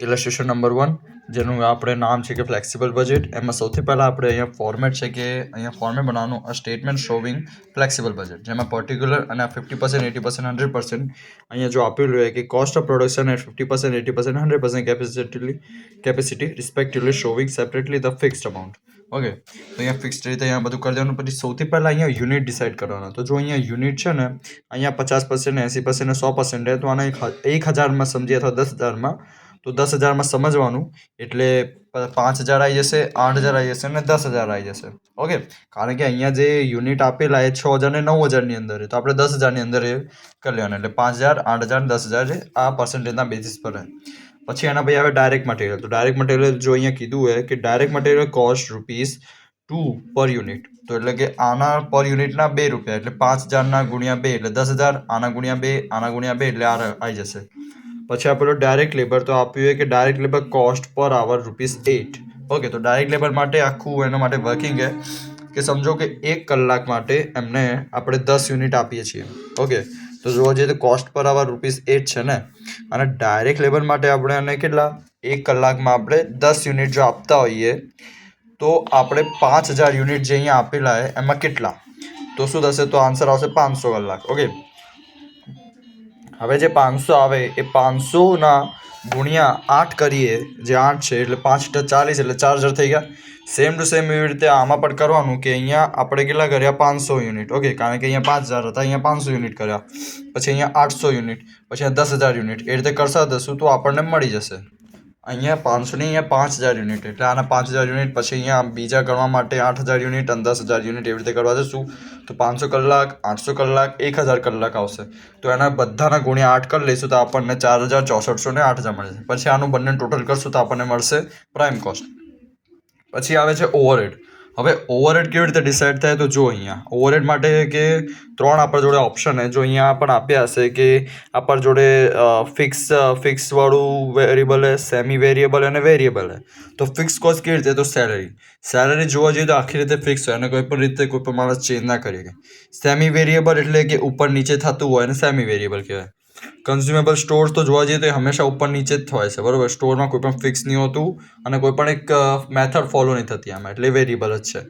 ઇલસ્ટ્રેશન number 1 જેનું આપણે નામ છે કે ફ્લેક્સિબલ બજેટ. એમાં સૌથી પહેલાં આપણે અહીંયા ફોર્મેટ છે કે અહીંયા ફોર્મેટ બનાવવાનું a statement showing flexible budget, જેમાં પર્ટિક્યુલર અને 50%, 80%, 100% અહીંયા જો આપેલું હોય કે cost of production at 50%, 80%, 100% capacity respectively showing separately the fixed amount. Okay, તો અહીંયા ફિક્સ્ડ રીતે અહીંયા બધું કરી દેવાનું. પછી સૌથી પહેલાં અહીંયા યુનિટ ડિસાઇડ કરવાના. તો જો અહીંયા યુનિટ છે ને અહીંયા 50%, 80%, 100% તો આને 1000માં સમજીએ અથવા 10,000માં, તો 10,000માં સમજવાનું એટલે 5,000 આવી જશે, 8,000 આવી જશે અને 10,000 આવી જશે. ઓકે, કારણ કે અહીંયા જે યુનિટ આપેલા એ 6,000 ને 9,000ની અંદર છે, તો આપણે 10,000ની અંદર એ કરી લેવાના. એટલે 5,000, 8,000, 10,000 આ પર્સન્ટેજના બેઝિસ પર રહે. પછી એના પછી આવે ડાયરેક્ટ મટીરિયલ. તો ડાયરેક્ટ મટીરિયલ જો અહીંયા કીધું હોય કે ડાયરેક્ટ મટીરિયલ કોસ્ટ ₹2 પર યુનિટ, તો એટલે કે આના પર યુનિટના ₹2 એટલે 5,000ના ગુણ્યા 2 એટલે 10,000, આના ગુણ્યા 2, આના ગુણ્યા 2 એટલે આ આવી જશે. પછી આપેલો ડાયરેક્ટ લેબર, તો આપ્યું છે કે ડાયરેક્ટ લેબર કોસ્ટ પર આવર ₹8. ઓકે, તો ડાયરેક્ટ લેબર માટે આખું એના માટે વર્કિંગ છે કે સમજો કે 1 કલાક માટે એમને આપણે 10 યુનિટ આપીએ છીએ. ઓકે, તો જોવા જઈએ તો કોસ્ટ પર આવર ₹8 છે ને, અને ડાયરેક્ટ લેબર માટે આપણે એને કેટલા 1 કલાકમાં આપણે 10 યુનિટ જો આપતા હોઈએ તો આપણે 5,000 યુનિટ જે અહીંયા આપેલા છે એમાં કેટલા, તો શું થશે, તો આન્સર આવશે 500 કલાક. ઓકે, હવે જે 500 આવે એ 500ના ગુણ્યા 8 કરીએ, જે 8 છે એટલે 5 × 40 એટલે 4,000 થઈ ગયા. સેમ ટુ સેમ એવી રીતે આમાં પણ કરવાનું કે અહીંયા આપણે કેટલા કર્યા 500 યુનિટ. ઓકે, કારણ કે અહીંયા 5,000 હતા, અહીંયા 500 યુનિટ કર્યા, પછી અહીંયા 800 યુનિટ, પછી અહીંયા 10,000 યુનિટ, એ રીતે કરતા જશું તો આપણને મળી જશે. અહીંયા 500 ની અહીંયા 5,000 યુનિટ, એટલે આના 5,000 યુનિટ, પછી અહીંયા બીજા ગણવા માટે 8,000 યુનિટ અને 10,000 યુનિટ, એવી રીતે કરવા જશું તો 500 કલાક, 800 કલાક, 1,000 કલાક આવશે. તો એના બધાના ગુણ્યા 8 કરી લઈશું તો આપણને 4,6400 ને 8,000 મળે છે. પછી આનું બંને ટોટલ કરશું તો આપણને મળશે પ્રાઇમ કોસ્ટ. પછી આવે છે ઓવરહેડ. હવે ઓવરહેડ કેવી રીતે ડિસાઇડ થાય, તો જો અહીંયા ઓવરહેડ માટે કે 3 આપણા જોડે ઓપ્શન છે. જો અહીંયા પણ આપ્યા હશે કે આપણા જોડે ફિક્સ વાળું વેરિયેબલ છે, સેમી વેરિયેબલ અને વેરિયેબલ છે. તો ફિક્સ કોસ્ટ કેવી રીતે, તો સેલરી જોવા જઈએ તો આખી રીતે ફિક્સ હોય અને કોઈ પણ રીતે કોઈ પણ માણસ ચેન્જ ના કરી શકે. સેમી વેરિયેબલ એટલે કે ઉપર નીચે થતું હોય અને સેમી વેરિયેબલ કહેવાય. કન્ઝ્યુમેબલ સ્ટોર્સ તો જોવા જઈએ તો એ હંમેશા ઉપર નીચે જ હોય છે, બરાબર. સ્ટોરમાં કોઈ પણ ફિક્સ નહીં હોતું અને કોઈ પણ એક મેથડ ફોલો નહીં થતી આમાં, એટલે વેરિયેબલ જ છે.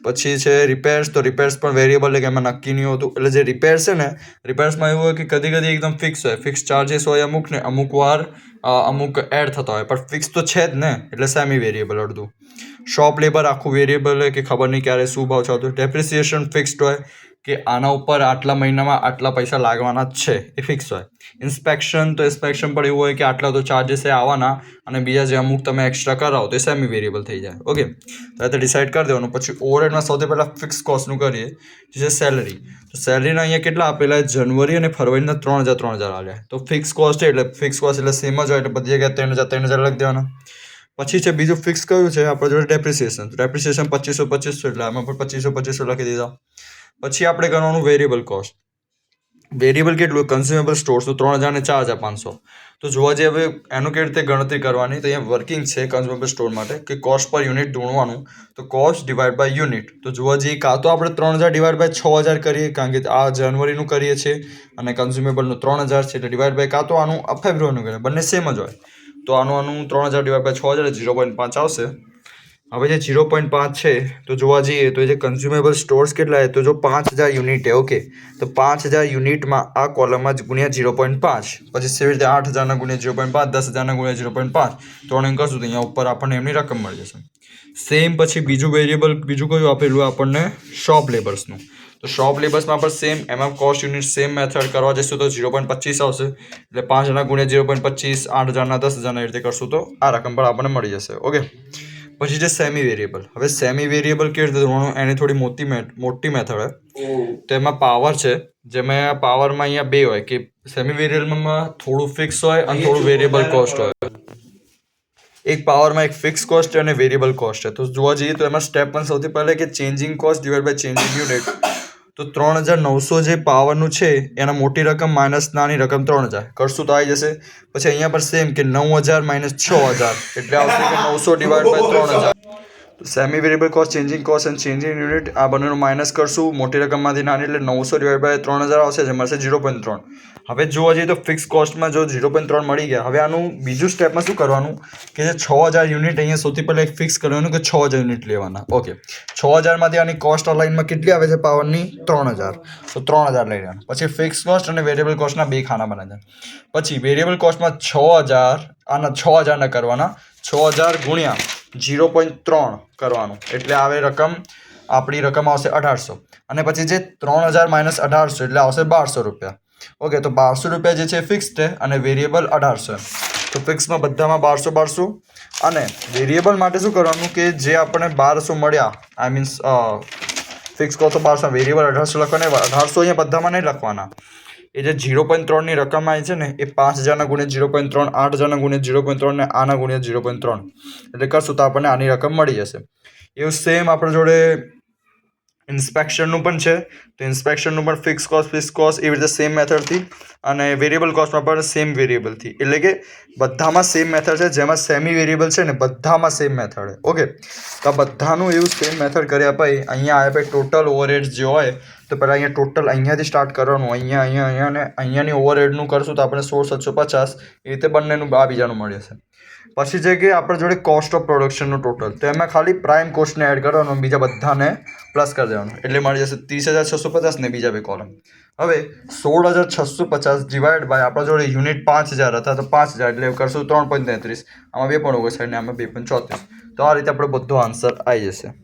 પછી છે રિપેર્સ. તો રિપેર્સ પણ વેરિયેબલ છે કે એમાં નક્કી નહીં હોતું. એટલે જે રિપેર્સ છે ને, રિપેર્સમાં એવું હોય કે કદી કદી એકદમ ફિક્સ હોય, ફિક્સ ચાર્जेस હોય અમુક ને, અમુક વાર અમુક એડ થતા હોય, પણ ફિક્સ તો છે જ ને, એટલે સેમી વેરિયેબલ અડધું. શોપ લેબર આખું વેરિયેબલ હોય કે ખબર નહીં ક્યારે શું ભાવ ચાલતો. ડેપ્રિસિએશન ફિક્સ્ડ હોય કે આના ઉપર આટલા મહિનામાં આટલા પૈસા લાગવાના જ છે, એ ફિક્સ હોય. ઇન્સ્પેક્શન પણ એવું હોય કે આટલા તો ચાર્जेस એ આવવાના અને બીજા જે અમુક તમે એક્સ્ટ્રા કરાવો તો એ સેમી વેરિયેબલ થઈ જાય. ઓકે, તો તે ડિસાઇડ કરી દેવાનું. પછી ઓવરહેડમાં સૌથી પહેલાં ફિક્સ કોસ્ટનું કરીએ, જે છે સેલરી. તો સેલરીના અહીંયા કેટલા આપેલા, જનવરી અને ફરવરીના 3,000 આવ્યા. તો ફિક્સ કોસ્ટ એટલે સેમ જ હોય, એટલે બધી જગ્યાએ 3,000 લખી દેવાના. પછી છે બીજું ફિક્સ કયું છે આપણા જોડે, ડેપ્રિસિએશન. ડેપ્રિસિએશન 2,500 એટલે આમાં પણ 2,500 લખી દીધા. પછી આપણે ગણવાનું વેરિયેબલ કોસ્ટ. વેરિયેબલ કેટલું, કન્ઝ્યુમેબલ સ્ટોર્સ, તો 3,000 ને 4,500. તો જોવા જઈએ હવે એનું કેવી રીતે ગણતરી કરવાની, તો અહીંયા વર્કિંગ છે કન્ઝ્યુમેબલ સ્ટોર માટે કે કોસ્ટ પર યુનિટ ઢૂંઢવાનું. તો કોસ્ટ ડિવાઈડ બાય યુનિટ. તો જોવા જઈએ કાં તો આપણે 3,000 ડિવાઈડ બાય 6,000 કરીએ, કારણ કે આ જાન્યુઆરીનું કરીએ છીએ અને કન્ઝ્યુમેબલનું 3,000 છે, એટલે ડિવાઈડ બાય કાં તો આનું ફેબ્રુઆરીનું કરીએ, બંને સેમ જ હોય. તો આનું 3,000 ડિવાઈડ બાય 6,000 0.5 આવશે. હવે જે 0.5 છે તો જોવા જઈએ તો જે કન્ઝ્યુમેબલ સ્ટોર્સ કેટલા છે, તો જો 5,000 યુનિટ છે. ઓકે, તો 5,000 યુનિટમાં આ કોલમમાં જ ગુણ્યા 0.5, પછી સેવી રીતે 8,000ના ગુણ્યા 0.5, 10,000ના ગુણ્યા 0.5, તો એમ કરશું તો અહીંયા ઉપર આપણને એમની રકમ મળી જશે. સેમ પછી બીજું વેરિયેબલ બીજું કયું આપેલું આપણને, શોપ લેબર્સનું. તો શોપ લેબર્સમાં પણ સેમ, એમાં કોસ્ટ યુનિટ સેમ મેથડ કરવા જઈશું તો 0.25 આવશે. એટલે 5,000 ગુણ્યા 0.25, 8,000ના 10,000 રીતે કરશું તો આ રકમ પણ આપણને મળી જશે. ઓકે, પછી છે સેમી વેરિયેબલ. હવે સેમી વેરિયેબલ કેવી રીતે ગણવાનું, એની થોડી મોટી મેથડ હોય. તો એમાં પાવર છે, જેમાં પાવરમાં અહીંયા 2 હોય કે સેમી વેરિયેબલમાં થોડું ફિક્સ હોય અને થોડું વેરિયેબલ કોસ્ટ હોય. એક પાવરમાં એક ફિક્સ કોસ્ટ અને વેરિયેબલ કોસ્ટ છે. તો જોવા જઈએ તો એમાં સ્ટેપ 1 સૌથી પહેલા કે changing cost divide by changing unit. તો 3,900 જે પાવરનું છે એના મોટી રકમ માઇનસ નાની રકમ 3,000 કરશું તો આવી જશે. પછી અહીંયા પર સેમ કે 9,000 - 6,000 એટલે આવશે કે 900 divide by 3,000. Semi variable cost, changing cost and changing unit આ બંનેનું માઇનસ કરશું. મોટી રકમમાંથી નાની એટલે 900/3000 આવશે, જે મળશે 0.3. હવે જોવા જઈએ તો ફિક્સ કોસ્ટમાં જો 0.3 મળી ગયા, હવે આનું બીજું સ્ટેપમાં શું કરવાનું કે જે 6000 યુનિટ અહીંયા સૌથી પહેલાં એક ફિક્સ કરવાનું કે 6000 યુનિટ લેવાના. ઓકે, 6000માંથી આની કોસ્ટ લાઇનમાં કેટલી આવે છે પાવરની? 3000. તો 3000 લઈ લેવાનું. પછી ફિક્સ કોસ્ટ અને વેરિયેબલ કોસ્ટના બે ખાના બનાવ્યા. પછી વેરિયેબલ કોસ્ટમાં 6000 આના 6000 કરવાના, 6000 ગુણ્યા 0.3 કરવાનું, એટલે આવે રકમ, આપણી રકમ આવશે 1800. અને પછી જે 3000 માઇનસ 1800 એટલે આવશે 1200 રૂપિયા. ઓકે, તો 1200 રૂપિયા જે છે ફિક્સ છે અને વેરિયેબલ 1800. તો ફિક્સમાં બધામાં 1200. અને વેરિયેબલ માટે શું કરવાનું કે જે આપણે 1200 મળ્યા, આઈ મીન્સ ફિક્સ કહો તો 1200, વેરિયેબલ 1800 લખવાના. 1800 અહીંયા બધામાં નહીં લખવાના. એ જે 0.3ની રકમ આવી છે ને એ 5000 ગુણ્યા 0.3, 8000 ગુણ્યા 0.3 ને આના ગુણ્યા 0.3 એટલે કરશું તો આપણને આની રકમ મળી જશે. એવું સેમ આપણા જોડે ઇન્સ્પેક્શનનું પણ છે. તો ઇન્સ્પેક્શનનું પણ ફિક્સ કોસ્ટ એવી રીતે સેમ મેથડથી, અને વેરિયેબલ કોસ્ટમાં પણ સેમ વેરિયેબલથી, એટલે કે બધામાં સેમ મેથડ છે. જેમાં સેમી વેરિયેબલ છે ને બધામાં સેમ મેથડ. ઓકે, તો આ બધાનું એવું સેમ મેથડ કર્યા પછી અહીંયા આવ્યા પછી ટોટલ ઓવરહેડ જે હોય તો પહેલાં અહીંયા ટોટલ અહીંયાથી સ્ટાર્ટ કરવાનું, અહીંયા અને અહીંયાની ઓવરહેડનું કરશું તો આપણે 16750 એ રીતે બંનેનું આ બીજાનું મળી જશે. પછી છે કે આપણા જોડે કોસ્ટ ઓફ પ્રોડક્શનનું ટોટલ, તો એમાં ખાલી પ્રાઇમ કોસ્ટને એડ કરવાનું, બીજા બધાને પ્લસ કરી દેવાનું, એટલે મળી જશે 30650 ને બીજા બે કોલમ. હવે 16650 ડિવાઈડ બાય આપણા જોડે યુનિટ 5000 હતા તો 5000 એટલે કરશું 3.33, આમાં 2.59 ને આમાં 2.34. તો આ રીતે આપણો બધો આન્સર આવી જશે.